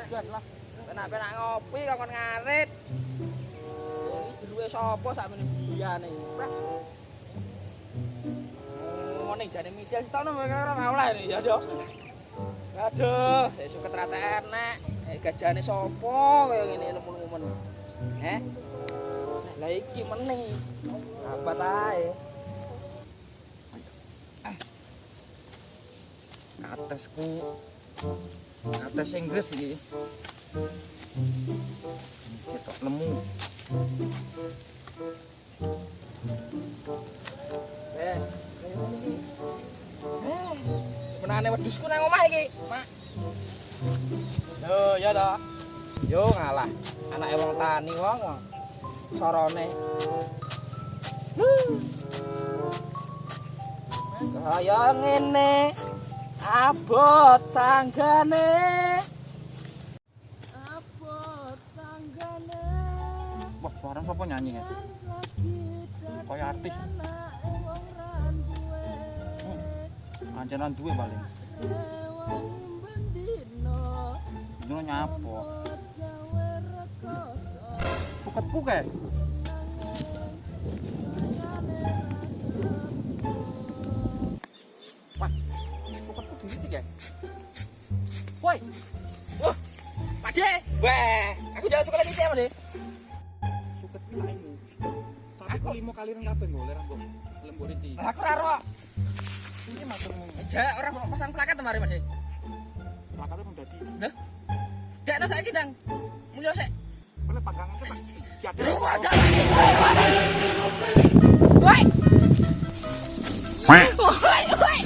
Jan lah. Penak-penak ngopi kok kon ngarit. Iki jeluke sapa sakmene biyane. Wah. Ngene jane Michel sitono ora oleh ya, Yo. Aduh, sik suket rata enek. Gajane sapa kaya ngene lemun-lemun. Heh. Lah iki meneh. Apa tae? Atesku ates Inggris iki. Ketok lemu. Sebenarnya wedhusku nang omah iki, Mak. Yo, ya toh. Yo ngalah. Anake wong tani wong. Sorone. Kaya ngene. Abot sanggane. Abot sanggane. Wah, suara sapa nyanyi ya? Kaya artis. Ancanan duwe paling. Dino nyapo. Suketku kae. Wah, suketku diwitik ya. Woi. Wah, Pak De. Wah, aku jalan suket iki ya, Pak De. Suket laimu. Aku 5 kali nang kabeh golek ra mbok lembur iki. Lah aku ora ro. Iki maturmu. Ja, ora pasang plakat kemarin, Mas De. Plakate mung dadi. Lah. Dekno saiki, Dang. Mulya sik. Boleh panggangan ke Pak. Jatuh. Woi. Woi, woi.